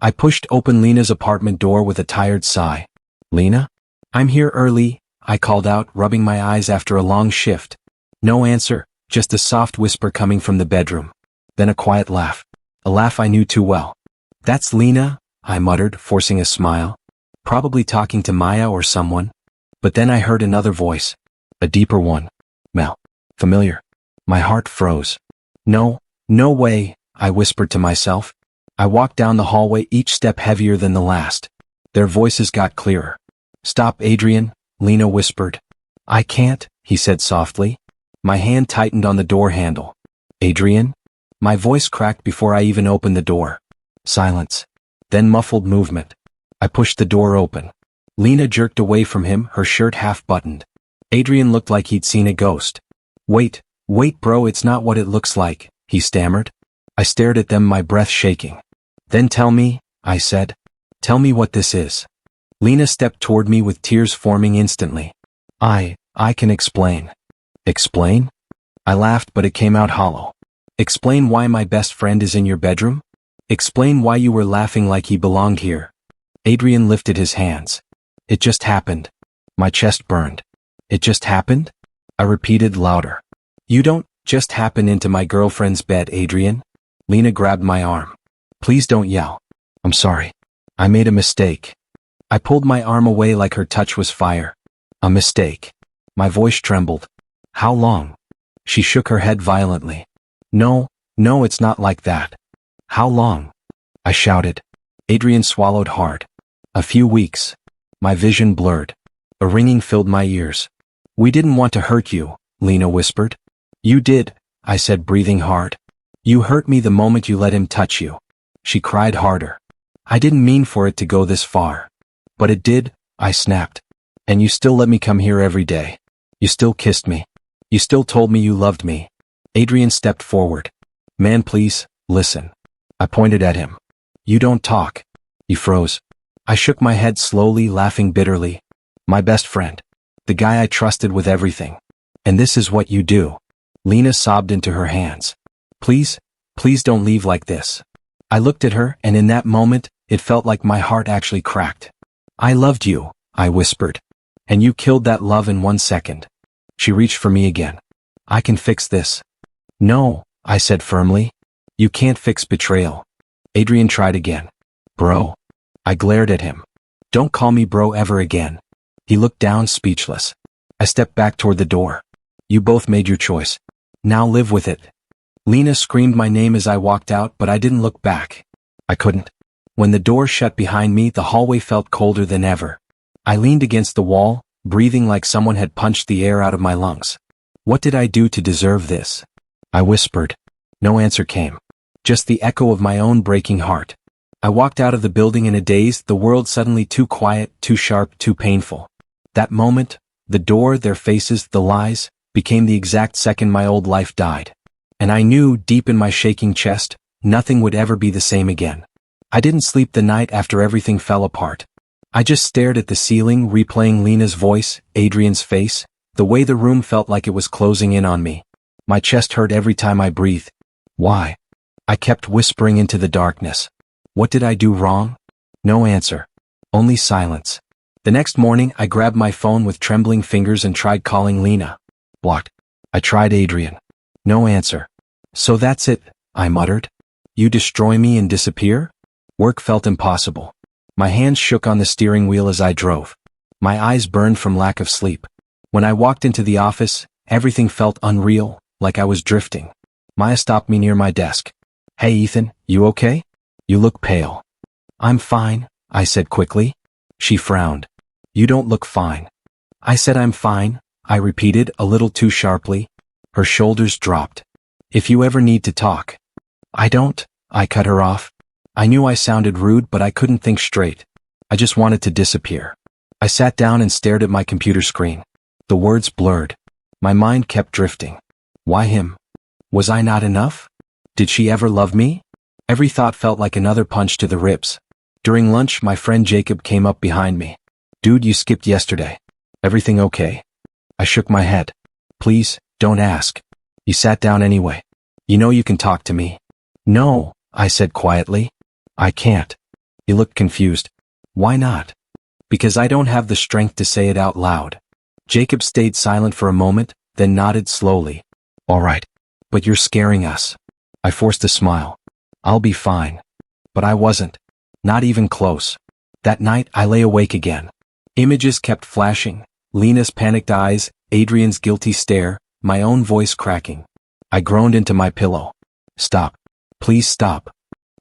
I pushed open Lena's apartment door with a tired sigh. "Lena? I'm here early," I called out, rubbing my eyes after a long shift. No answer, just a soft whisper coming from the bedroom. Then a quiet laugh. A laugh I knew too well. "That's Lena," I muttered, forcing a smile. Probably talking to Maya or someone. But then I heard another voice. A deeper one. Mel. Familiar. My heart froze. No way, I whispered to myself. I walked down the hallway, each step heavier than the last. Their voices got clearer. "Stop, Adrian," Lena whispered. "I can't," he said softly. My hand tightened on the door handle. "Adrian?" My voice cracked before I even opened the door. Silence. Then muffled movement. I pushed the door open. Lena jerked away from him, her shirt half buttoned. Adrian looked like he'd seen a ghost. Wait bro, it's not what it looks like," he stammered. I stared at them, my breath shaking. "Then tell me," I said. "Tell me what this is." Lena stepped toward me with tears forming instantly. I can explain." "Explain?" I laughed, but it came out hollow. "Explain why my best friend is in your bedroom? Explain why you were laughing like he belonged here." Adrian lifted his hands. "It just happened." My chest burned. "It just happened?" I repeated louder. "You don't just happen into my girlfriend's bed, Adrian." Lena grabbed my arm. "Please don't yell. I'm sorry. I made a mistake." I pulled my arm away like her touch was fire. "A mistake." My voice trembled. "How long?" She shook her head violently. No, it's not like that." "How long?" I shouted. Adrian swallowed hard. "A few weeks." My vision blurred. A ringing filled my ears. "We didn't want to hurt you," Lena whispered. "You did," I said, breathing hard. "You hurt me the moment you let him touch you." She cried harder. "I didn't mean for it to go this far." "But it did," I snapped. "And you still let me come here every day. You still kissed me. You still told me you loved me." Adrian stepped forward. "Man, please, listen." I pointed at him. "You don't talk." He froze. I shook my head slowly, laughing bitterly. "My best friend. The guy I trusted with everything. And this is what you do." Lena sobbed into her hands. Please don't leave like this." I looked at her, and in that moment, it felt like my heart actually cracked. "I loved you," I whispered. "And you killed that love in 1 second." She reached for me again. "I can fix this." "No," I said firmly. "You can't fix betrayal." Adrian tried again. "Bro." I glared at him. "Don't call me bro ever again." He looked down, speechless. I stepped back toward the door. "You both made your choice. Now live with it." Lena screamed my name as I walked out, but I didn't look back. I couldn't. When the door shut behind me, the hallway felt colder than ever. I leaned against the wall, breathing like someone had punched the air out of my lungs. What did I do to deserve this? I whispered. No answer came. Just the echo of my own breaking heart. I walked out of the building in a daze, the world suddenly too quiet, too sharp, too painful. That moment, the door, their faces, the lies, became the exact second my old life died. And I knew, deep in my shaking chest, nothing would ever be the same again. I didn't sleep the night after everything fell apart. I just stared at the ceiling, replaying Lena's voice, Adrian's face, the way the room felt like it was closing in on me. My chest hurt every time I breathed. Why? I kept whispering into the darkness. What did I do wrong? No answer. Only silence. The next morning, I grabbed my phone with trembling fingers and tried calling Lena. Blocked. I tried Adrian. No answer. So that's it, I muttered. You destroy me and disappear? Work felt impossible. My hands shook on the steering wheel as I drove. My eyes burned from lack of sleep. When I walked into the office, everything felt unreal, like I was drifting. Maya stopped me near my desk. Hey Ethan, you okay? You look pale. I'm fine, I said quickly. She frowned. You don't look fine. I said I'm fine, I repeated a little too sharply. Her shoulders dropped. If you ever need to talk. I don't, I cut her off. I knew I sounded rude, but I couldn't think straight. I just wanted to disappear. I sat down and stared at my computer screen. The words blurred. My mind kept drifting. Why him? Was I not enough? Did she ever love me? Every thought felt like another punch to the ribs. During lunch, my friend Jacob came up behind me. Dude, you skipped yesterday. Everything okay? I shook my head. Please, don't ask. You sat down anyway. You know you can talk to me. No, I said quietly. I can't. He looked confused. Why not? Because I don't have the strength to say it out loud. Jacob stayed silent for a moment, then nodded slowly. All right. But you're scaring us. I forced a smile. I'll be fine. But I wasn't. Not even close. That night I lay awake again. Images kept flashing. Lena's panicked eyes, Adrian's guilty stare, my own voice cracking. I groaned into my pillow. Stop. Please stop.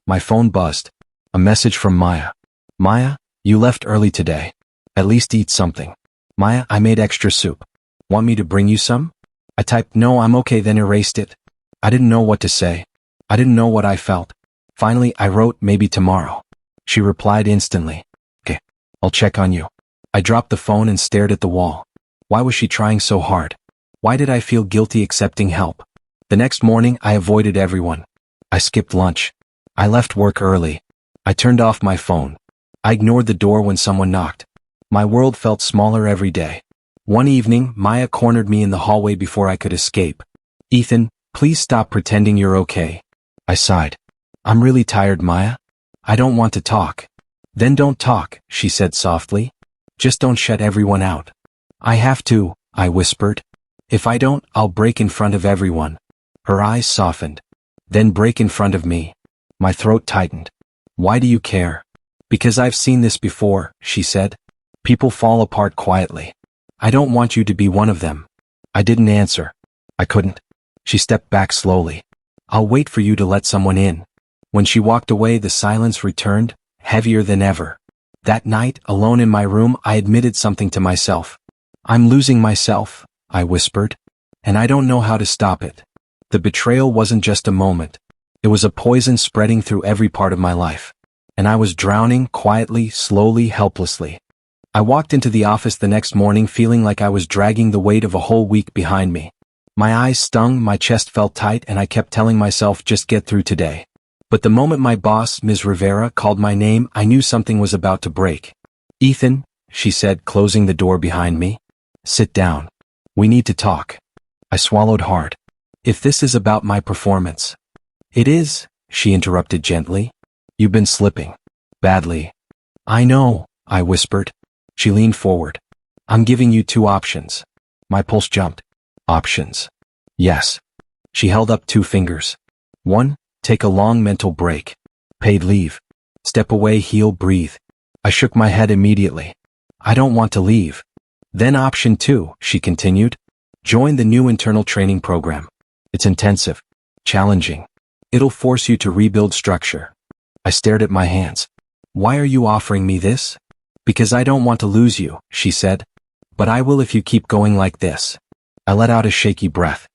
My phone buzzed. A message from Maya. Maya, you left early today. At least eat something. Maya, I made extra soup. Want me to bring you some? I typed no, I'm okay, then erased it. I didn't know what to say. I didn't know what I felt. Finally, I wrote maybe tomorrow. She replied instantly. Okay, I'll check on you. I dropped the phone and stared at the wall. Why was she trying so hard? Why did I feel guilty accepting help? The next morning, I avoided everyone. I skipped lunch. I left work early. I turned off my phone. I ignored the door when someone knocked. My world felt smaller every day. One evening, Maya cornered me in the hallway before I could escape. Ethan, please stop pretending you're okay. I sighed. I'm really tired, Maya. I don't want to talk. Then don't talk, she said softly. Just don't shut everyone out. I have to, I whispered. If I don't, I'll break in front of everyone. Her eyes softened. Then break in front of me. My throat tightened. Why do you care? Because I've seen this before, she said. People fall apart quietly. I don't want you to be one of them. I didn't answer. I couldn't. She stepped back slowly. I'll wait for you to let someone in. When she walked away, the silence returned, heavier than ever. That night, alone in my room, I admitted something to myself. I'm losing myself, I whispered. And I don't know how to stop it. The betrayal wasn't just a moment. It was a poison spreading through every part of my life. And I was drowning quietly, slowly, helplessly. I walked into the office the next morning feeling like I was dragging the weight of a whole week behind me. My eyes stung, my chest felt tight, and I kept telling myself, just get through today. But the moment my boss, Ms. Rivera, called my name, I knew something was about to break. Ethan, she said, closing the door behind me. Sit down. We need to talk. I swallowed hard. If this is about my performance. It is, she interrupted gently. You've been slipping. Badly. I know, I whispered. She leaned forward. I'm giving you 2 options. My pulse jumped. Options. Yes. She held up 2 fingers. 1, take a long mental break. Paid leave. Step away, heal, breathe. I shook my head immediately. I don't want to leave. Then option 2, she continued. Join the new internal training program. It's intensive. Challenging. It'll force you to rebuild structure. I stared at my hands. Why are you offering me this? Because I don't want to lose you, she said. But I will if you keep going like this. I let out a shaky breath.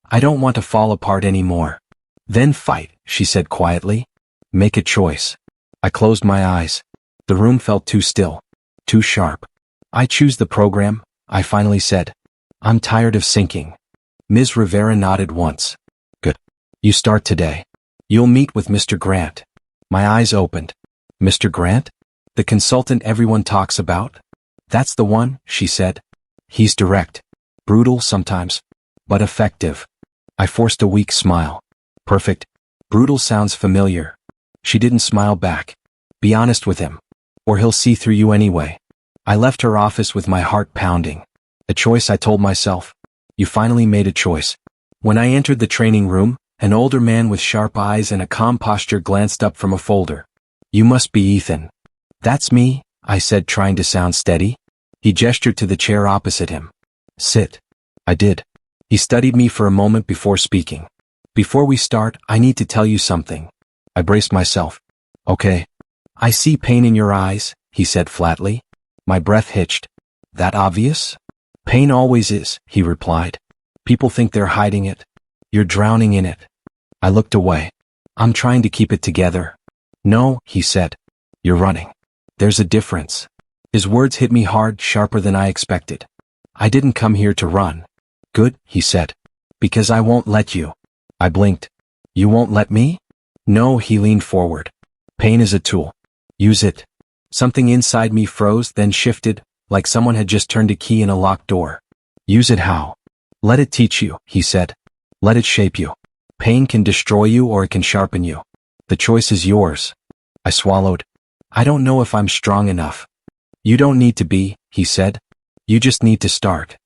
I don't want to fall apart anymore. Then fight, she said quietly. Make a choice. I closed my eyes. The room felt too still. Too sharp. I choose the program, I finally said. I'm tired of sinking. Ms. Rivera nodded once. Good. You start today. You'll meet with Mr. Grant. My eyes opened. Mr. Grant? The consultant everyone talks about? That's the one, she said. He's direct. Brutal sometimes. But effective. I forced a weak smile. Perfect. Brutal sounds familiar. She didn't smile back. Be honest with him. Or he'll see through you anyway. I left her office with my heart pounding. A choice, I told myself. You finally made a choice. When I entered the training room, an older man with sharp eyes and a calm posture glanced up from a folder. You must be Ethan. That's me, I said, trying to sound steady. He gestured to the chair opposite him. Sit. I did. He studied me for a moment before speaking. Before we start, I need to tell you something. I braced myself. Okay. I see pain in your eyes, he said flatly. My breath hitched. That obvious? Pain always is, he replied. People think they're hiding it. You're drowning in it. I looked away. I'm trying to keep it together. No, he said. You're running. There's a difference. His words hit me hard, sharper than I expected. I didn't come here to run. Good, he said. Because I won't let you. I blinked. You won't let me? No, he leaned forward. Pain is a tool. Use it. Something inside me froze, then shifted, like someone had just turned a key in a locked door. Use it how? Let it teach you, he said. Let it shape you. Pain can destroy you or it can sharpen you. The choice is yours. I swallowed. I don't know if I'm strong enough. You don't need to be, he said. You just need to start.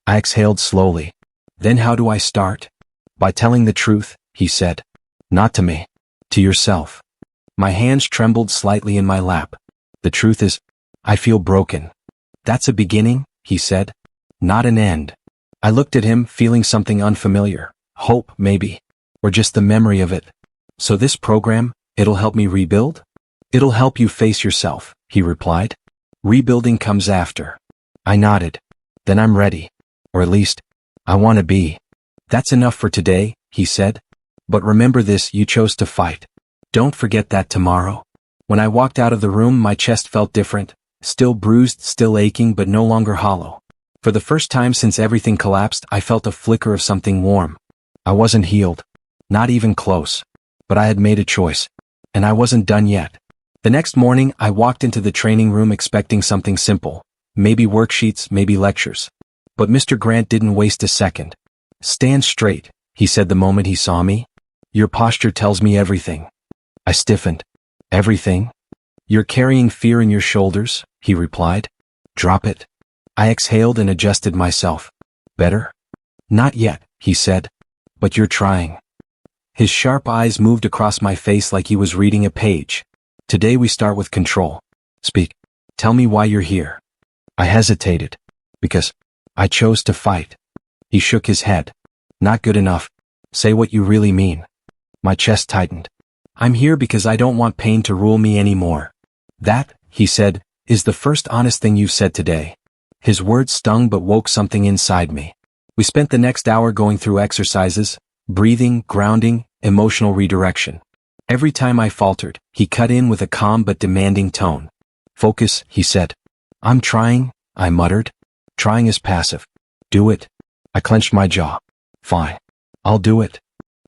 I exhaled slowly. Then how do I start? By telling the truth, he said. Not to me. To yourself. My hands trembled slightly in my lap. The truth is, I feel broken. That's a beginning, he said. Not an end. I looked at him, feeling something unfamiliar. Hope, maybe. Or just the memory of it. So this program, it'll help me rebuild? It'll help you face yourself, he replied. Rebuilding comes after. I nodded. Then I'm ready. Or at least, I want to be. That's enough for today, he said. But remember this, you chose to fight. Don't forget that tomorrow. When I walked out of the room, my chest felt different. Still bruised, still aching, but no longer hollow. For the first time since everything collapsed, I felt a flicker of something warm. I wasn't healed. Not even close. But I had made a choice. And I wasn't done yet. The next morning, I walked into the training room expecting something simple. Maybe worksheets, maybe lectures. But Mr. Grant didn't waste a second. Stand straight, he said the moment he saw me. Your posture tells me everything. I stiffened. Everything? You're carrying fear in your shoulders, he replied. Drop it. I exhaled and adjusted myself. Better? Not yet, he said. But you're trying. His sharp eyes moved across my face like he was reading a page. Today we start with control. Speak. Tell me why you're here. I hesitated. Because I chose to fight. He shook his head. Not good enough. Say what you really mean. My chest tightened. I'm here because I don't want pain to rule me anymore. That, he said, is the first honest thing you've said today. His words stung but woke something inside me. We spent the next hour going through exercises, breathing, grounding, emotional redirection. Every time I faltered, he cut in with a calm but demanding tone. Focus, he said. I'm trying, I muttered. Trying is passive. Do it. I clenched my jaw. Fine. I'll do it.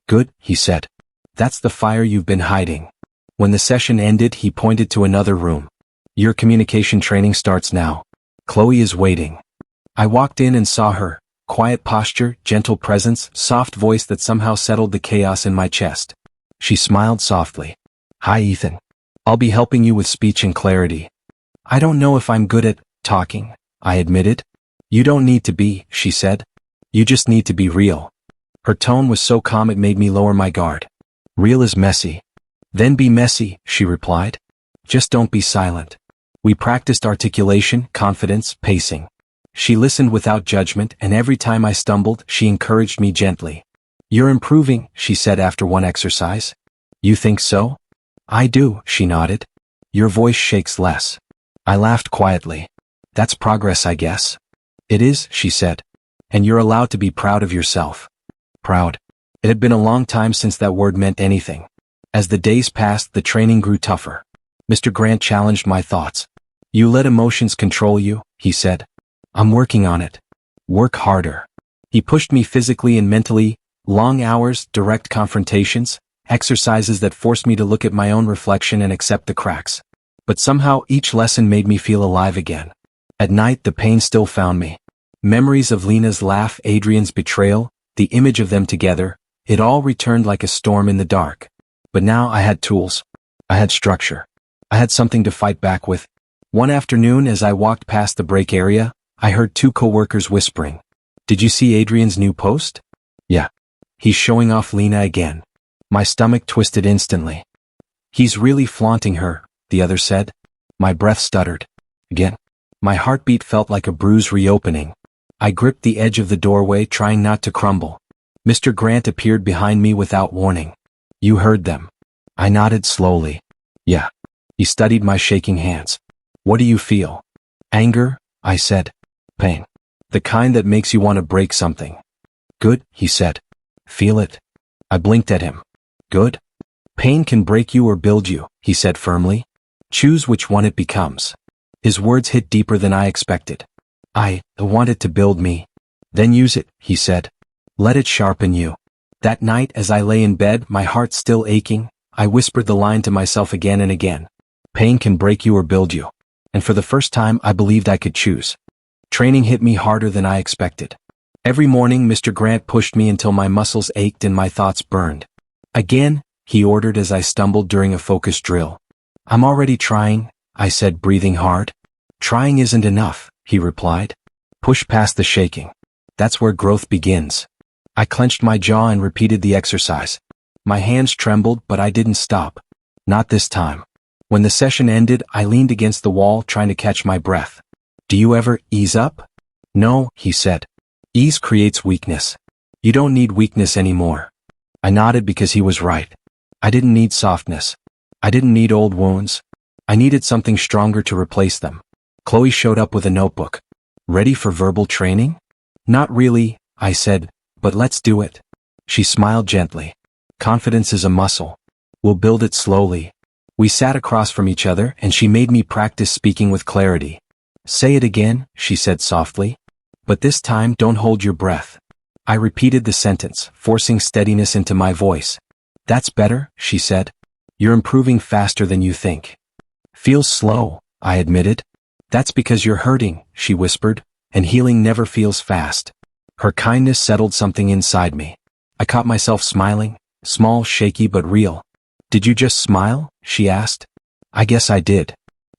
Good, he said. That's the fire you've been hiding. When the session ended, he pointed to another room. Your communication training starts now. Chloe is waiting. I walked in and saw her. Quiet posture, gentle presence, soft voice that somehow settled the chaos in my chest. She smiled softly. Hi, Ethan. I'll be helping you with speech and clarity. I don't know if I'm good at talking, I admitted. You don't need to be, she said. You just need to be real. Her tone was so calm it made me lower my guard. Real is messy. Then be messy, she replied. Just don't be silent. We practiced articulation, confidence, pacing. She listened without judgment, and every time I stumbled, she encouraged me gently. You're improving, she said after one exercise. You think so? I do, she nodded. Your voice shakes less. I laughed quietly. That's progress, I guess. It is, she said. And you're allowed to be proud of yourself. Proud. It had been a long time since that word meant anything. As the days passed, the training grew tougher. Mr. Grant challenged my thoughts. You let emotions control you, he said. I'm working on it. Work harder. He pushed me physically and mentally, long hours, direct confrontations, exercises that forced me to look at my own reflection and accept the cracks. But somehow each lesson made me feel alive again. At night the pain still found me. Memories of Lena's laugh, Adrian's betrayal, the image of them together, it all returned like a storm in the dark. But now I had tools. I had structure. I had something to fight back with. One afternoon as I walked past the break area, I heard two coworkers whispering. Did you see Adrian's new post? Yeah. He's showing off Lena again. My stomach twisted instantly. He's really flaunting her, the other said. My breath stuttered. Again. My heartbeat felt like a bruise reopening. I gripped the edge of the doorway, trying not to crumble. Mr. Grant appeared behind me without warning. You heard them. I nodded slowly. Yeah. He studied my shaking hands. What do you feel? Anger, I said. Pain. The kind that makes you want to break something. Good, he said. Feel it. I blinked at him. Good? Pain can break you or build you, he said firmly. Choose which one it becomes. His words hit deeper than I expected. I want it to build me. Then use it, he said. Let it sharpen you. That night as I lay in bed, my heart still aching, I whispered the line to myself again and again. Pain can break you or build you. And for the first time I believed I could choose. Training hit me harder than I expected. Every morning Mr. Grant pushed me until my muscles ached and my thoughts burned. Again, he ordered as I stumbled during a focus drill. I'm already trying, I said, breathing hard. Trying isn't enough, he replied. Push past the shaking. That's where growth begins. I clenched my jaw and repeated the exercise. My hands trembled, but I didn't stop. Not this time. When the session ended, I leaned against the wall, trying to catch my breath. Do you ever ease up? No, he said. Ease creates weakness. You don't need weakness anymore. I nodded because he was right. I didn't need softness. I didn't need old wounds. I needed something stronger to replace them. Chloe showed up with a notebook. Ready for verbal training? Not really, I said, but let's do it. She smiled gently. Confidence is a muscle. We'll build it slowly. We sat across from each other and she made me practice speaking with clarity. Say it again, she said softly. But this time don't hold your breath. I repeated the sentence, forcing steadiness into my voice. That's better, she said. You're improving faster than you think. Feels slow, I admitted. That's because you're hurting, she whispered, and healing never feels fast. Her kindness settled something inside me. I caught myself smiling, small, shaky but real. Did you just smile? She asked. I guess I did.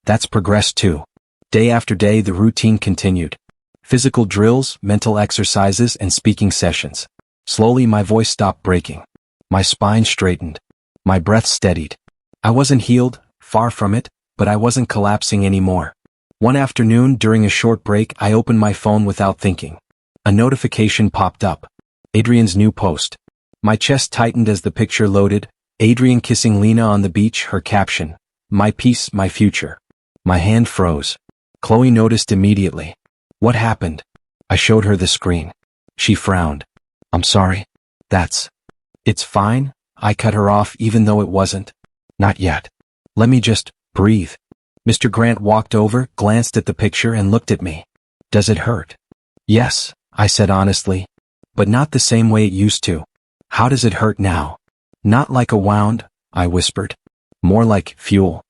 That's progress too. Day after day the routine continued. Physical drills, mental exercises, and speaking sessions. Slowly my voice stopped breaking. My spine straightened. My breath steadied. I wasn't healed, far from it, but I wasn't collapsing anymore. One afternoon during a short break I opened my phone without thinking. A notification popped up. Adrian's new post. My chest tightened as the picture loaded. Adrian kissing Lena on the beach, her caption. My peace, my future. My hand froze. Chloe noticed immediately. What happened? I showed her the screen. She frowned. I'm sorry. It's fine. I cut her off even though it wasn't. Not yet. Let me just breathe. Mr. Grant walked over, glanced at the picture and looked at me. Does it hurt? Yes, I said honestly. But not the same way it used to. How does it hurt now? Not like a wound, I whispered. More like fuel.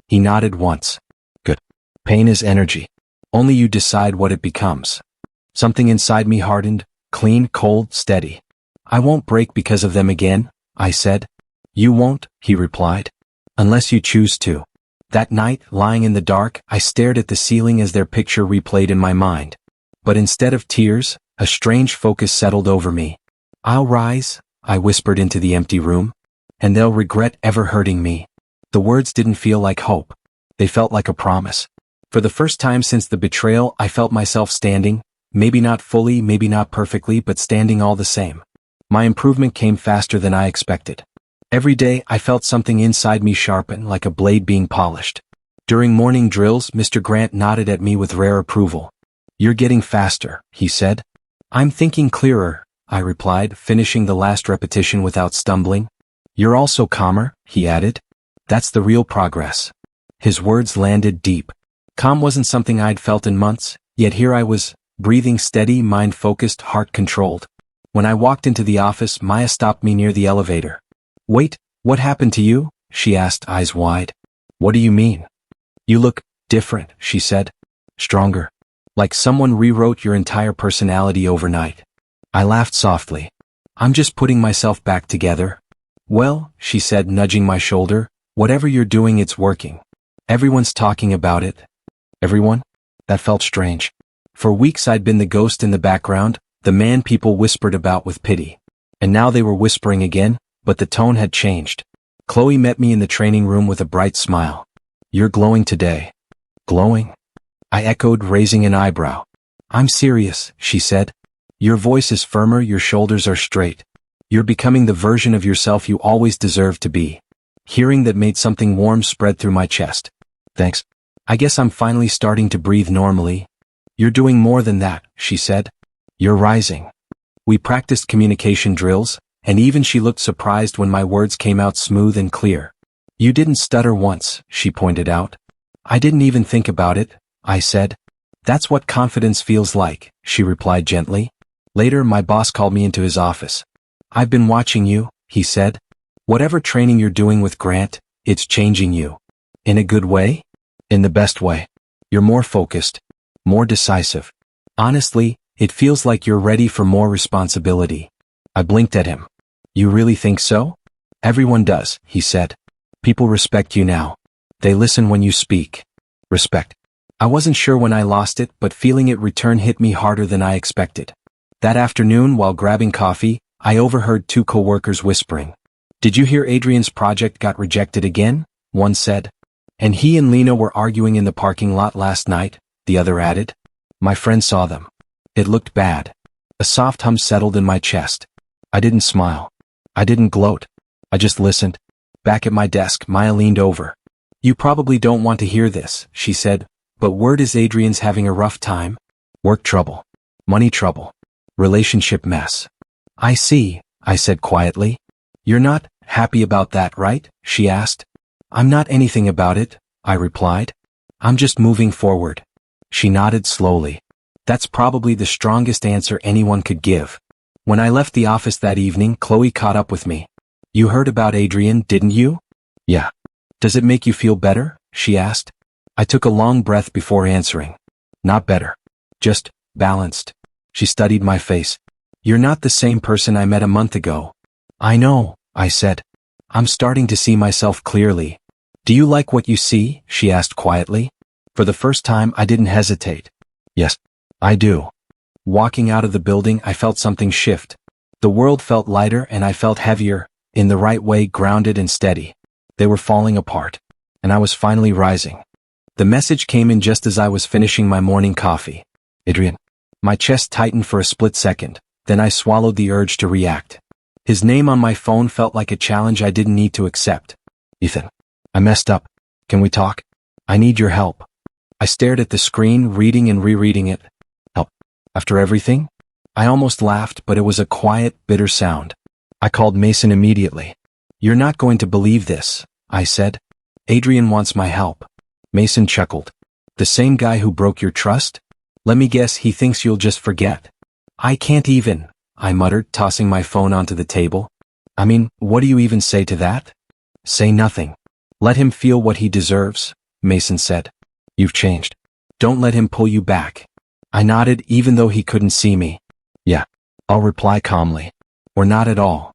He nodded once. Good. Pain is energy. Only you decide what it becomes. Something inside me hardened, clean, cold, steady. I won't break because of them again, I said. You won't, he replied. Unless you choose to. That night, lying in the dark, I stared at the ceiling as their picture replayed in my mind. But instead of tears, a strange focus settled over me. I'll rise, I whispered into the empty room. And they'll regret ever hurting me. The words didn't feel like hope. They felt like a promise. For the first time since the betrayal, I felt myself standing, maybe not fully, maybe not perfectly, but standing all the same. My improvement came faster than I expected. Every day, I felt something inside me sharpen, like a blade being polished. During morning drills, Mr. Grant nodded at me with rare approval. You're getting faster, he said. I'm thinking clearer, I replied, finishing the last repetition without stumbling. You're also calmer, he added. That's the real progress. His words landed deep. Calm wasn't something I'd felt in months, yet here I was, breathing steady, mind-focused, heart-controlled. When I walked into the office, Maya stopped me near the elevator. Wait, what happened to you? She asked, eyes wide. What do you mean? You look different, she said. Stronger. Like someone rewrote your entire personality overnight. I laughed softly. I'm just putting myself back together. Well, she said, nudging my shoulder, whatever you're doing, it's working. Everyone's talking about it. Everyone? That felt strange. For weeks I'd been the ghost in the background, the man people whispered about with pity. And now they were whispering again, but the tone had changed. Chloe met me in the training room with a bright smile. You're glowing today. Glowing? I echoed, raising an eyebrow. I'm serious, she said. Your voice is firmer, your shoulders are straight. You're becoming the version of yourself you always deserved to be. Hearing that made something warm spread through my chest. Thanks. I guess I'm finally starting to breathe normally. You're doing more than that, she said. You're rising. We practiced communication drills, and even she looked surprised when my words came out smooth and clear. You didn't stutter once, she pointed out. I didn't even think about it, I said. That's what confidence feels like, she replied gently. Later, my boss called me into his office. I've been watching you, he said. Whatever training you're doing with Grant, it's changing you. In a good way? In the best way. You're more focused, more decisive. Honestly, it feels like you're ready for more responsibility. I blinked at him. You really think so? Everyone does, he said. People respect you now. They listen when you speak. Respect. I wasn't sure when I lost it, but feeling it return hit me harder than I expected. That afternoon, while grabbing coffee, I overheard two coworkers whispering. "Did you hear Adrian's project got rejected again?" one said. "And he and Lena were arguing in the parking lot last night," the other added. My friend saw them. It looked bad. A soft hum settled in my chest. I didn't smile. I didn't gloat. I just listened. Back at my desk, Maya leaned over. "You probably don't want to hear this," she said, "but word is Adrian's having a rough time. Work trouble. Money trouble. Relationship mess." "I see," I said quietly. "You're not happy about that, right?" she asked. "I'm not anything about it," I replied. "I'm just moving forward." She nodded slowly. That's probably the strongest answer anyone could give. When I left the office that evening, Chloe caught up with me. "You heard about Adrian, didn't you?" "Yeah." "Does it make you feel better?" she asked. I took a long breath before answering. "Not better. Just balanced." She studied my face. "You're not the same person I met a month ago." "I know," I said. "I'm starting to see myself clearly." "Do you like what you see?" she asked quietly. For the first time, I didn't hesitate. "Yes, I do." Walking out of the building, I felt something shift. The world felt lighter and I felt heavier, in the right way, grounded and steady. They were falling apart, and I was finally rising. The message came in just as I was finishing my morning coffee. "Adrian." My chest tightened for a split second, then I swallowed the urge to react. His name on my phone felt like a challenge I didn't need to accept. "Ethan, I messed up. Can we talk? I need your help." I stared at the screen, reading and rereading it. "Help? After everything?" I almost laughed, but it was a quiet, bitter sound. I called Mason immediately. "You're not going to believe this," I said. "Adrian wants my help." Mason chuckled. "The same guy who broke your trust? Let me guess, he thinks you'll just forget." "I can't even," I muttered, tossing my phone onto the table. "I mean, what do you even say to that?" "Say nothing. Let him feel what he deserves," Mason said. "You've changed. Don't let him pull you back." I nodded, even though he couldn't see me. "Yeah," I'll reply calmly. "Or not at all."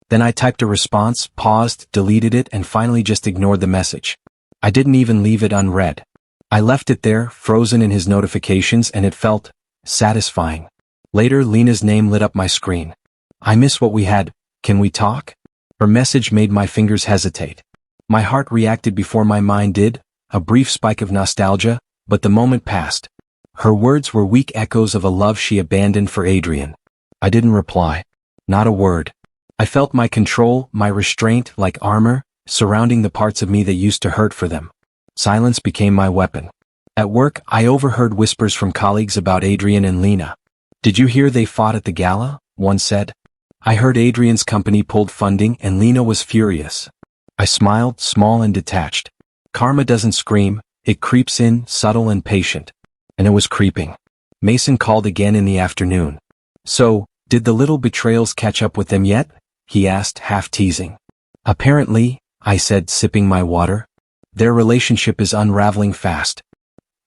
Then I typed a response, paused, deleted it, and finally just ignored the message. I didn't even leave it unread. I left it there, frozen in his notifications, and it felt satisfying. Later, Lena's name lit up my screen. "I miss what we had. Can we talk?" Her message made my fingers hesitate. My heart reacted before my mind did, a brief spike of nostalgia, but the moment passed. Her words were weak echoes of a love she abandoned for Adrian. I didn't reply. Not a word. I felt my control, my restraint, like armor, surrounding the parts of me that used to hurt for them. Silence became my weapon. At work, I overheard whispers from colleagues about Adrian and Lena. "Did you hear they fought at the gala?" one said. "I heard Adrian's company pulled funding and Lena was furious." I smiled, small and detached. Karma doesn't scream, it creeps in, subtle and patient. And it was creeping. Mason called again in the afternoon. "So, did the little betrayals catch up with them yet?" he asked, half teasing. "Apparently," I said, sipping my water. "Their relationship is unraveling fast.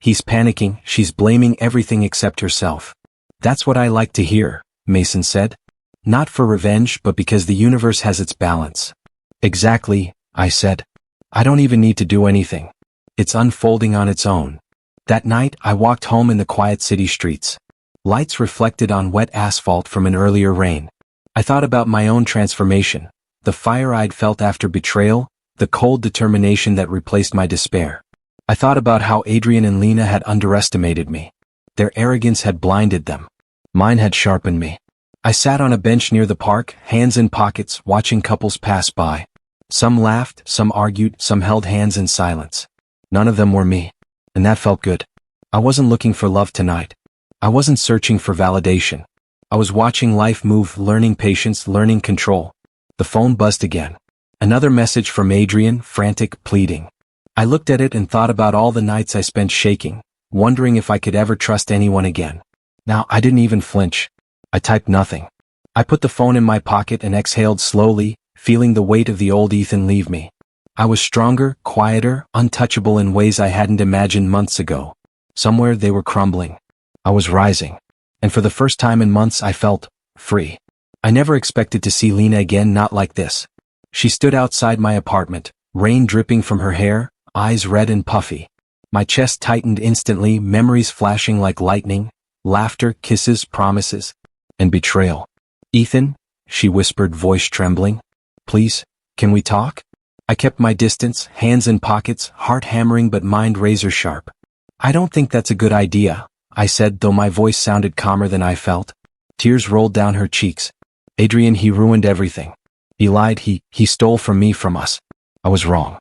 He's panicking, she's blaming everything except herself." "That's what I like to hear," Mason said. "Not for revenge, but because the universe has its balance." "Exactly," I said. "I don't even need to do anything. It's unfolding on its own." That night, I walked home in the quiet city streets. Lights reflected on wet asphalt from an earlier rain. I thought about my own transformation, the fire I'd felt after betrayal, the cold determination that replaced my despair. I thought about how Adrian and Lena had underestimated me. Their arrogance had blinded them. Mine had sharpened me. I sat on a bench near the park, hands in pockets, watching couples pass by. Some laughed, some argued, some held hands in silence. None of them were me. And that felt good. I wasn't looking for love tonight. I wasn't searching for validation. I was watching life move, learning patience, learning control. The phone buzzed again. Another message from Adrian, frantic, pleading. I looked at it and thought about all the nights I spent shaking, wondering if I could ever trust anyone again. Now, I didn't even flinch. I typed nothing. I put the phone in my pocket and exhaled slowly, feeling the weight of the old Ethan leave me. I was stronger, quieter, untouchable in ways I hadn't imagined months ago. Somewhere they were crumbling. I was rising. And for the first time in months I felt free. I never expected to see Lena again, not like this. She stood outside my apartment, rain dripping from her hair, eyes red and puffy. My chest tightened instantly, memories flashing like lightning, laughter, kisses, promises, and betrayal. Ethan, she whispered, voice trembling. Please, can we talk? I kept my distance, hands in pockets, heart hammering but mind razor sharp. I don't think that's a good idea, I said, though my voice sounded calmer than I felt. Tears rolled down her cheeks. Adrian, he ruined everything. He lied, he stole from me, from us. I was wrong.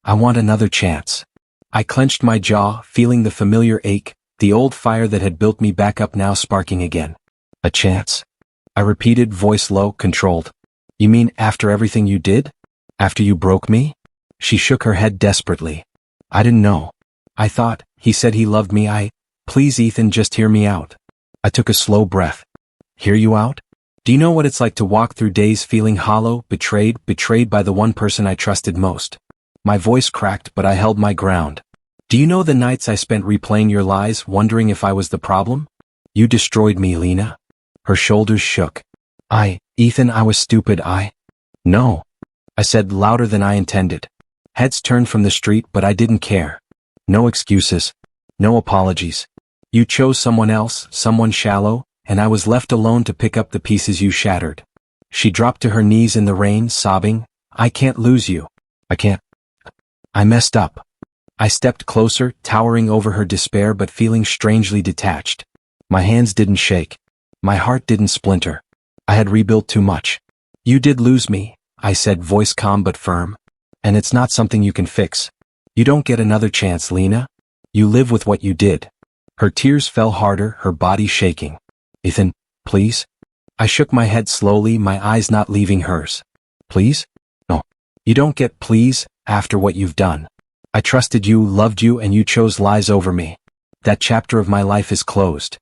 I want another chance. I clenched my jaw, feeling the familiar ache, the old fire that had built me back up now sparking again. A chance? I repeated, voice low, controlled. You mean after everything you did? After you broke me? She shook her head desperately. I didn't know. I thought, he said he loved me. Please, Ethan, just hear me out. I took a slow breath. Hear you out? Do you know what it's like to walk through days feeling hollow, betrayed by the one person I trusted most? My voice cracked, but I held my ground. Do you know the nights I spent replaying your lies, wondering if I was the problem? You destroyed me, Lena. Her shoulders shook. Ethan, I was stupid. No. I said louder than I intended. Heads turned from the street, but I didn't care. No excuses. No apologies. You chose someone else, someone shallow, and I was left alone to pick up the pieces you shattered. She dropped to her knees in the rain, sobbing, I can't lose you. I can't. I messed up. I stepped closer, towering over her despair but feeling strangely detached. My hands didn't shake. My heart didn't splinter. I had rebuilt too much. You did lose me, I said, voice calm but firm. And it's not something you can fix. You don't get another chance, Lena. You live with what you did. Her tears fell harder, her body shaking. Ethan, please? I shook my head slowly, my eyes not leaving hers. Please? No. You don't get please after what you've done. I trusted you, loved you, and you chose lies over me. That chapter of my life is closed.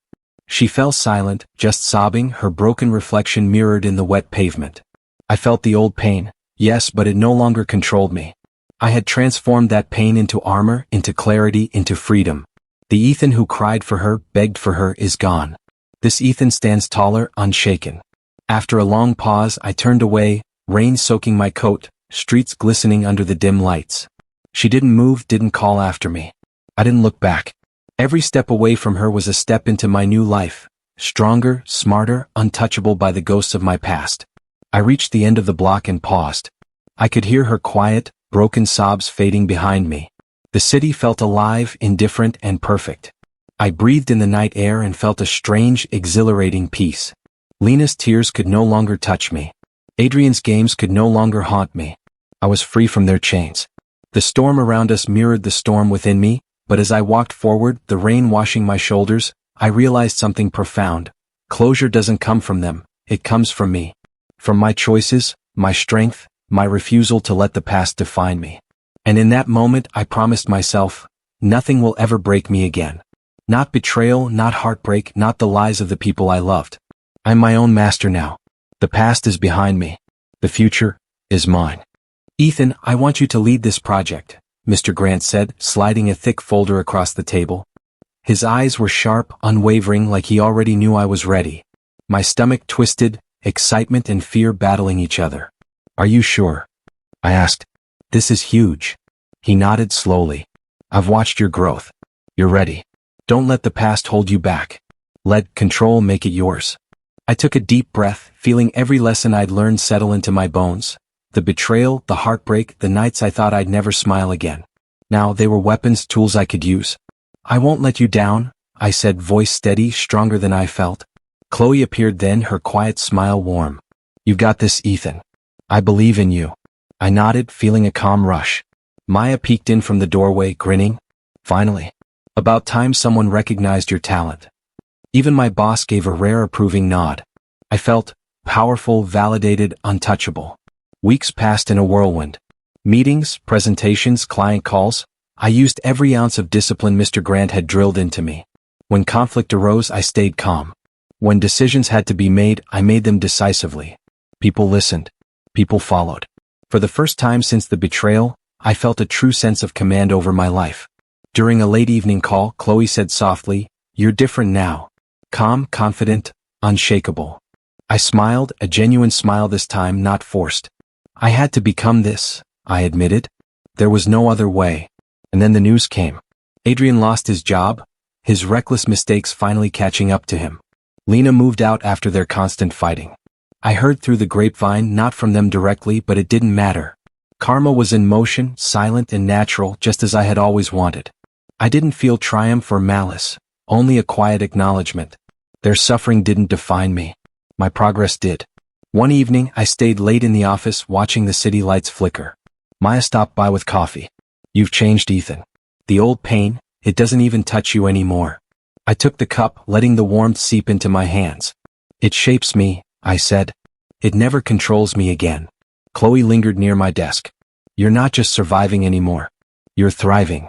She fell silent, just sobbing, her broken reflection mirrored in the wet pavement. I felt the old pain, yes, but it no longer controlled me. I had transformed that pain into armor, into clarity, into freedom. The Ethan who cried for her, begged for her, is gone. This Ethan stands taller, unshaken. After a long pause, I turned away, rain soaking my coat, streets glistening under the dim lights. She didn't move, didn't call after me. I didn't look back. Every step away from her was a step into my new life, stronger, smarter, untouchable by the ghosts of my past. I reached the end of the block and paused. I could hear her quiet, broken sobs fading behind me. The city felt alive, indifferent, and perfect. I breathed in the night air and felt a strange, exhilarating peace. Lena's tears could no longer touch me. Adrian's games could no longer haunt me. I was free from their chains. The storm around us mirrored the storm within me, but as I walked forward, the rain washing my shoulders, I realized something profound. Closure doesn't come from them, it comes from me. From my choices, my strength, my refusal to let the past define me. And in that moment I promised myself, nothing will ever break me again. Not betrayal, not heartbreak, not the lies of the people I loved. I'm my own master now. The past is behind me. The future is mine. Ethan, I want you to lead this project, Mr. Grant said, sliding a thick folder across the table. His eyes were sharp, unwavering, like he already knew I was ready. My stomach twisted, excitement and fear battling each other. Are you sure? I asked. This is huge. He nodded slowly. I've watched your growth. You're ready. Don't let the past hold you back. Let control make it yours. I took a deep breath, feeling every lesson I'd learned settle into my bones. The betrayal, the heartbreak, the nights I thought I'd never smile again. Now they were weapons, tools I could use. I won't let you down, I said, voice steady, stronger than I felt. Chloe appeared then, her quiet smile warm. You've got this, Ethan. I believe in you. I nodded, feeling a calm rush. Maya peeked in from the doorway, grinning. Finally. About time someone recognized your talent. Even my boss gave a rare approving nod. I felt powerful, validated, untouchable. Weeks passed in a whirlwind. Meetings, presentations, client calls. I used every ounce of discipline Mr. Grant had drilled into me. When conflict arose, I stayed calm. When decisions had to be made, I made them decisively. People listened. People followed. For the first time since the betrayal, I felt a true sense of command over my life. During a late evening call, Chloe said softly, "You're different now." Calm, confident, unshakable. I smiled, a genuine smile this time, not forced. I had to become this, I admitted. There was no other way. And then the news came. Adrian lost his job, his reckless mistakes finally catching up to him. Lena moved out after their constant fighting. I heard through the grapevine, not from them directly, but it didn't matter. Karma was in motion, silent and natural, just as I had always wanted. I didn't feel triumph or malice, only a quiet acknowledgement. Their suffering didn't define me. My progress did. One evening, I stayed late in the office watching the city lights flicker. Maya stopped by with coffee. "You've changed, Ethan. The old pain, it doesn't even touch you anymore." I took the cup, letting the warmth seep into my hands. "It shapes me," I said. "It never controls me again." Chloe lingered near my desk. "You're not just surviving anymore. You're thriving."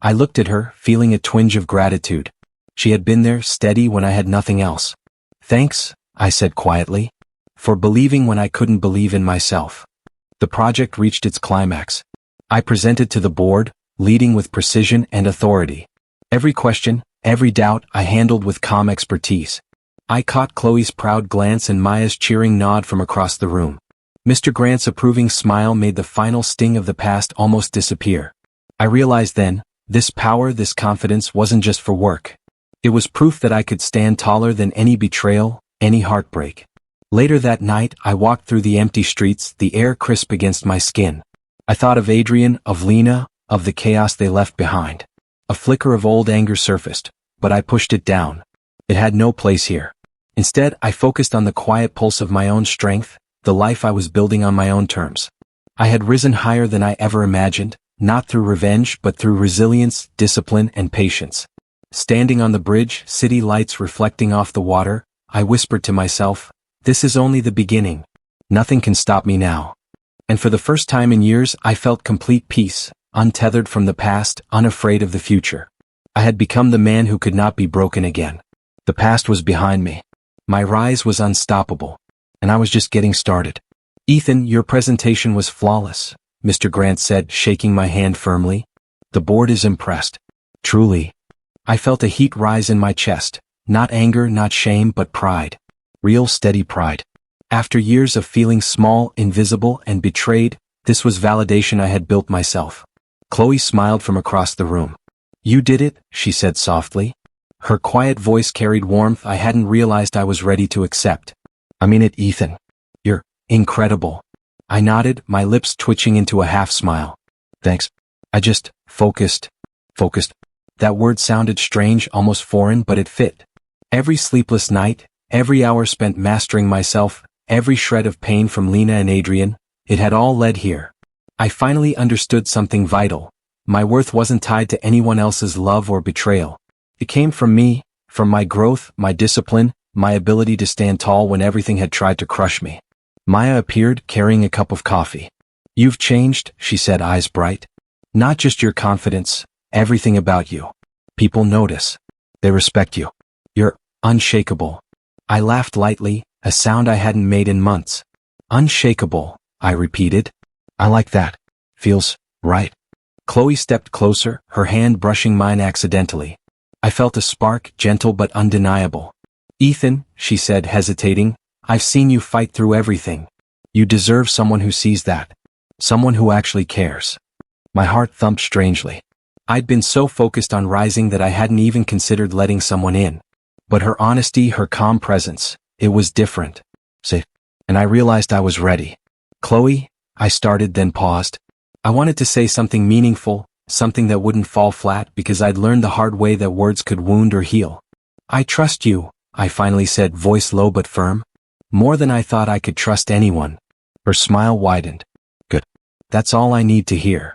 I looked at her, feeling a twinge of gratitude. She had been there, steady when I had nothing else. "Thanks," I said quietly, "for believing when I couldn't believe in myself." The project reached its climax. I presented to the board, leading with precision and authority. Every question, every doubt I handled with calm expertise. I caught Chloe's proud glance and Maya's cheering nod from across the room. Mr. Grant's approving smile made the final sting of the past almost disappear. I realized then, this power, this confidence wasn't just for work. It was proof that I could stand taller than any betrayal, any heartbreak. Later that night, I walked through the empty streets, the air crisp against my skin. I thought of Adrian, of Lena, of the chaos they left behind. A flicker of old anger surfaced, but I pushed it down. It had no place here. Instead, I focused on the quiet pulse of my own strength, the life I was building on my own terms. I had risen higher than I ever imagined, not through revenge but through resilience, discipline, and patience. Standing on the bridge, city lights reflecting off the water, I whispered to myself, "This is only the beginning. Nothing can stop me now." And for the first time in years, I felt complete peace, untethered from the past, unafraid of the future. I had become the man who could not be broken again. The past was behind me. My rise was unstoppable. And I was just getting started. "Ethan, your presentation was flawless," Mr. Grant said, shaking my hand firmly. "The board is impressed." "Truly." I felt a heat rise in my chest, not anger, not shame, but pride. Real steady pride. After years of feeling small, invisible, and betrayed, this was validation I had built myself. Chloe smiled from across the room. "You did it," she said softly. Her quiet voice carried warmth I hadn't realized I was ready to accept. "I mean it, Ethan. You're incredible." I nodded, my lips twitching into a half smile. "Thanks. I just focused. That word sounded strange, almost foreign, but it fit. Every sleepless night, every hour spent mastering myself, every shred of pain from Lena and Adrian, it had all led here. I finally understood something vital. My worth wasn't tied to anyone else's love or betrayal. It came from me, from my growth, my discipline, my ability to stand tall when everything had tried to crush me. Maya appeared, carrying a cup of coffee. "You've changed," she said, eyes bright. "Not just your confidence, everything about you. People notice. They respect you. You're unshakable." I laughed lightly, a sound I hadn't made in months. "Unshakable," I repeated. "I like that. Feels right." Chloe stepped closer, her hand brushing mine accidentally. I felt a spark, gentle but undeniable. "Ethan," she said, hesitating, "I've seen you fight through everything. You deserve someone who sees that. Someone who actually cares." My heart thumped strangely. I'd been so focused on rising that I hadn't even considered letting someone in. But her honesty, her calm presence, it was different. And I realized I was ready. "Chloe," I started, then paused. I wanted to say something meaningful, something that wouldn't fall flat, because I'd learned the hard way that words could wound or heal. "I trust you," I finally said, voice low but firm. "More than I thought I could trust anyone." Her smile widened. "Good. That's all I need to hear."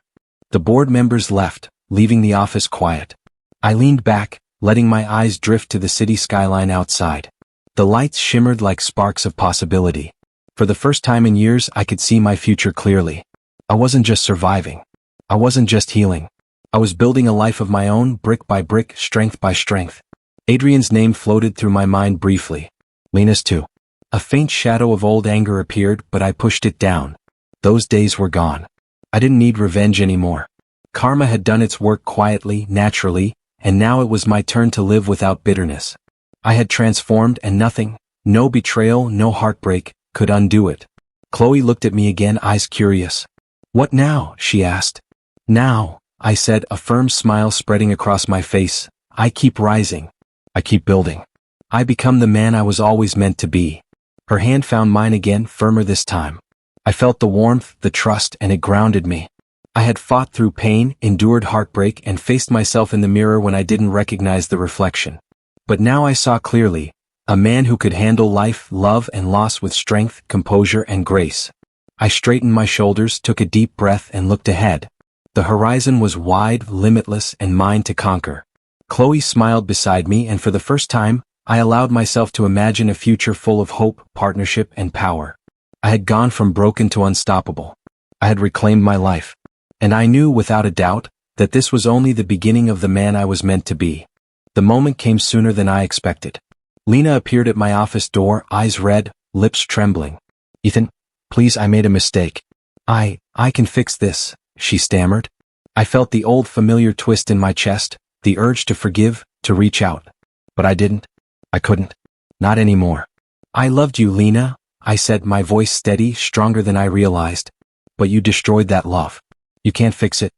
The board members left, leaving the office quiet. I leaned back, letting my eyes drift to the city skyline outside. The lights shimmered like sparks of possibility. For the first time in years, I could see my future clearly. I wasn't just surviving. I wasn't just healing. I was building a life of my own, brick by brick, strength by strength. Adrian's name floated through my mind briefly. Lena's too. A faint shadow of old anger appeared, but I pushed it down. Those days were gone. I didn't need revenge anymore. Karma had done its work quietly, naturally, and now it was my turn to live without bitterness. I had transformed, and nothing, no betrayal, no heartbreak, could undo it. Chloe looked at me again, eyes curious. "What now?" she asked. "Now," I said, a firm smile spreading across my face. I keep rising. I keep building. I become the man I was always meant to be. Her hand found mine again, firmer this time. I felt the warmth, the trust, and it grounded me. I had fought through pain, endured heartbreak, and faced myself in the mirror when I didn't recognize the reflection. But now I saw clearly, a man who could handle life, love, and loss with strength, composure, and grace. I straightened my shoulders, took a deep breath, and looked ahead. The horizon was wide, limitless, and mine to conquer. Chloe smiled beside me, and for the first time, I allowed myself to imagine a future full of hope, partnership, and power. I had gone from broken to unstoppable. I had reclaimed my life. And I knew without a doubt that this was only the beginning of the man I was meant to be. The moment came sooner than I expected. Lena appeared at my office door, eyes red, lips trembling. "Ethan, please, I made a mistake. I can fix this," she stammered. I felt the old familiar twist in my chest, the urge to forgive, to reach out. But I didn't. I couldn't. Not anymore. "I loved you, Lena," I said, my voice steady, stronger than I realized. "But you destroyed that love. You can't fix it.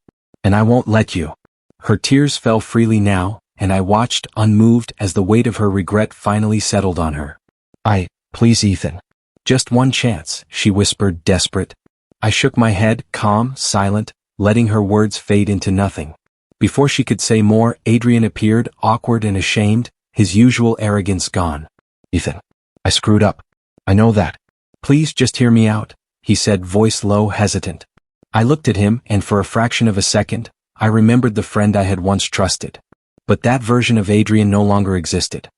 And I won't let you." Her tears fell freely now, and I watched, unmoved, as the weight of her regret finally settled on her. Please, Ethan. Just one chance," she whispered, desperate. I shook my head, calm, silent, letting her words fade into nothing. Before she could say more, Adrian appeared, awkward and ashamed, his usual arrogance gone. "Ethan, I screwed up. I know that. Please just hear me out," he said, voice low, hesitant. I looked at him, and for a fraction of a second, I remembered the friend I had once trusted. But that version of Adrian no longer existed.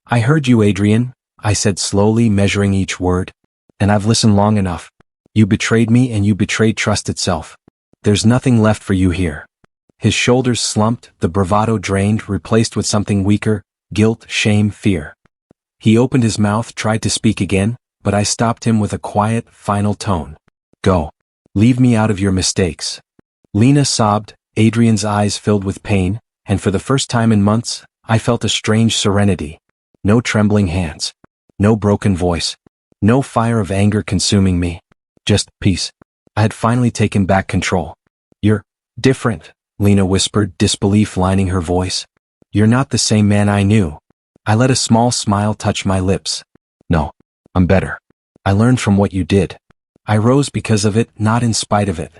"I heard you, Adrian," I said slowly, measuring each word. "And I've listened long enough. You betrayed me, and you betrayed trust itself. There's nothing left for you here." His shoulders slumped, the bravado drained, replaced with something weaker, guilt, shame, fear. He opened his mouth, tried to speak again, but I stopped him with a quiet, final tone. "Go. Leave me out of your mistakes." Lena sobbed, Adrian's eyes filled with pain, and for the first time in months, I felt a strange serenity. No trembling hands. No broken voice. No fire of anger consuming me. Just peace. I had finally taken back control. "You're different," Lena whispered, disbelief lining her voice. "You're not the same man I knew." I let a small smile touch my lips. "No, I'm better. I learned from what you did. I rose because of it, not in spite of it."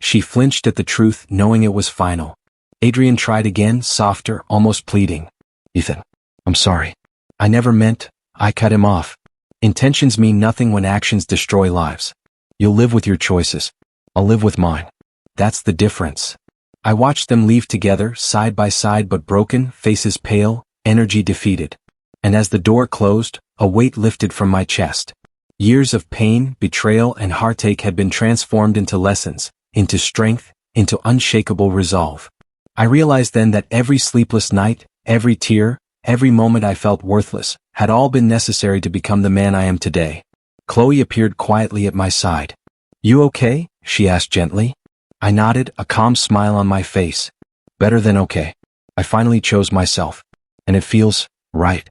She flinched at the truth, knowing it was final. Adrian tried again, softer, almost pleading. "Ethan, I'm sorry. I never meant." I cut him off. "Intentions mean nothing when actions destroy lives. You'll live with your choices. I'll live with mine. That's the difference." I watched them leave together, side by side but broken, faces pale, energy defeated. And as the door closed, a weight lifted from my chest. Years of pain, betrayal, and heartache had been transformed into lessons, into strength, into unshakable resolve. I realized then that every sleepless night, every tear, every moment I felt worthless, had all been necessary to become the man I am today. Chloe appeared quietly at my side. "You okay?" she asked gently. I nodded, a calm smile on my face. "Better than okay. I finally chose myself. And it feels right."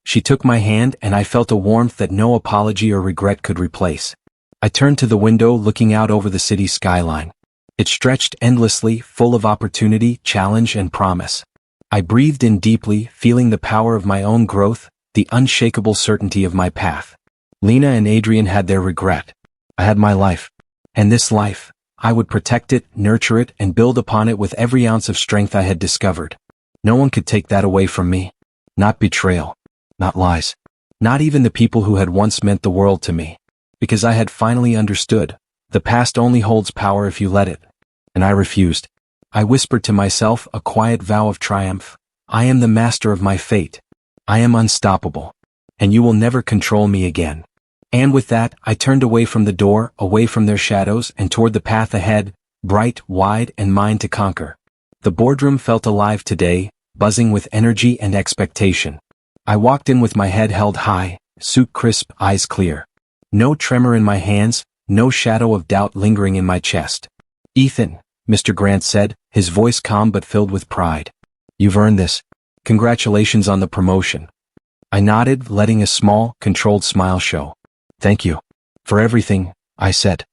She took my hand, and I felt a warmth that no apology or regret could replace. I turned to the window, looking out over the city skyline. It stretched endlessly, full of opportunity, challenge, and promise. I breathed in deeply, feeling the power of my own growth, the unshakable certainty of my path. Lena and Adrian had their regret. I had my life. And this life, I would protect it, nurture it, and build upon it with every ounce of strength I had discovered. No one could take that away from me. Not betrayal. Not lies. Not even the people who had once meant the world to me. Because I had finally understood. The past only holds power if you let it. And I refused. I whispered to myself, a quiet vow of triumph. I am the master of my fate. I am unstoppable. And you will never control me again. And with that, I turned away from the door, away from their shadows, and toward the path ahead, bright, wide, and mine to conquer. The boardroom felt alive today, buzzing with energy and expectation. I walked in with my head held high, suit crisp, eyes clear. No tremor in my hands, no shadow of doubt lingering in my chest. "Ethan," Mr. Grant said, his voice calm but filled with pride. "You've earned this. Congratulations on the promotion." I nodded, letting a small, controlled smile show. "Thank you. For everything," I said.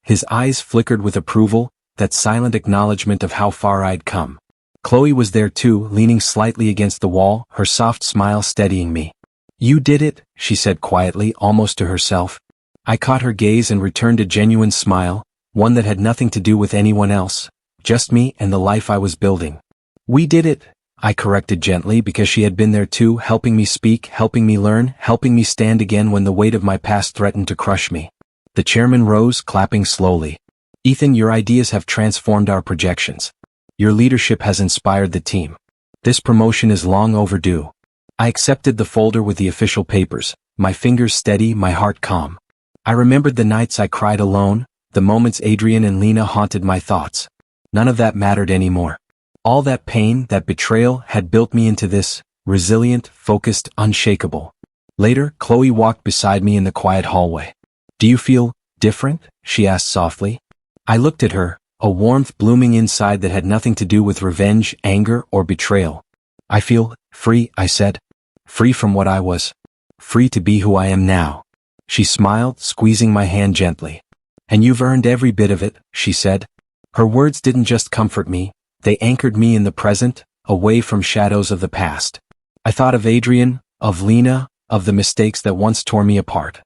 His eyes flickered with approval, that silent acknowledgement of how far I'd come. Chloe was there too, leaning slightly against the wall, her soft smile steadying me. "You did it," she said quietly, almost to herself. I caught her gaze and returned a genuine smile, one that had nothing to do with anyone else, just me and the life I was building. "We did it," I corrected gently because she had been there too, helping me speak, helping me learn, helping me stand again when the weight of my past threatened to crush me. The chairman rose, clapping slowly. "Ethan, your ideas have transformed our projections. Your leadership has inspired the team. This promotion is long overdue." I accepted the folder with the official papers, my fingers steady, my heart calm. I remembered the nights I cried alone, the moments Adrian and Lena haunted my thoughts. None of that mattered anymore. All that pain, that betrayal, had built me into this, resilient, focused, unshakable. Later, Chloe walked beside me in the quiet hallway. "Do you feel different?" she asked softly. I looked at her, a warmth blooming inside that had nothing to do with revenge, anger, or betrayal. "I feel free," I said. "Free from what I was. Free to be who I am now." She smiled, squeezing my hand gently. "And you've earned every bit of it," she said. Her words didn't just comfort me, they anchored me in the present, away from shadows of the past. I thought of Adrian, of Lena, of the mistakes that once tore me apart.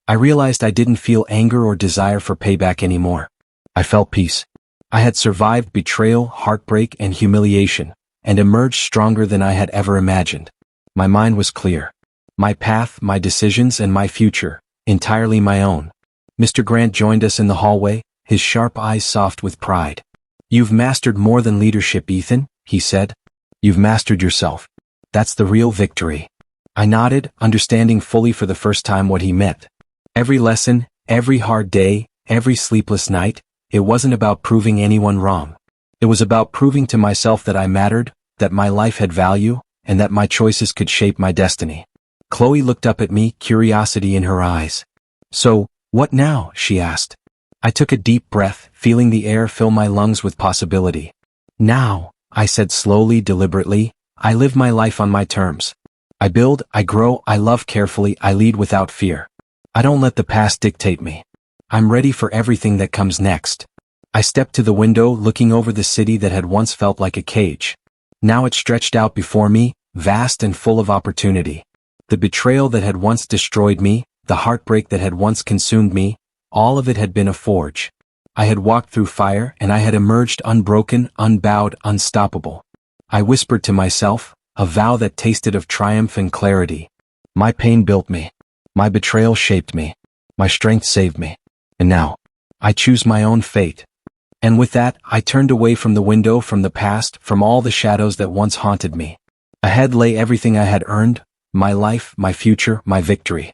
I realized I didn't feel anger or desire for payback anymore. I felt peace. I had survived betrayal, heartbreak, and humiliation, and emerged stronger than I had ever imagined. My mind was clear. My path, my decisions, and my future, entirely my own. Mr. Grant joined us in the hallway, his sharp eyes soft with pride. "You've mastered more than leadership, Ethan," he said. "You've mastered yourself. That's the real victory." I nodded, understanding fully for the first time what he meant. Every lesson, every hard day, every sleepless night, it wasn't about proving anyone wrong. It was about proving to myself that I mattered, that my life had value, and that my choices could shape my destiny. Chloe looked up at me, curiosity in her eyes. "So, what now?" she asked. I took a deep breath, feeling the air fill my lungs with possibility. "Now," I said slowly, deliberately, "I live my life on my terms. I build, I grow, I love carefully, I lead without fear. I don't let the past dictate me. I'm ready for everything that comes next." I stepped to the window, looking over the city that had once felt like a cage. Now it stretched out before me, vast and full of opportunity. The betrayal that had once destroyed me, the heartbreak that had once consumed me, all of it had been a forge. I had walked through fire, and I had emerged unbroken, unbowed, unstoppable. I whispered to myself, a vow that tasted of triumph and clarity. My pain built me. My betrayal shaped me. My strength saved me. And now, I choose my own fate. And with that, I turned away from the window, from the past, from all the shadows that once haunted me. Ahead lay everything I had earned, my life, my future, my victory.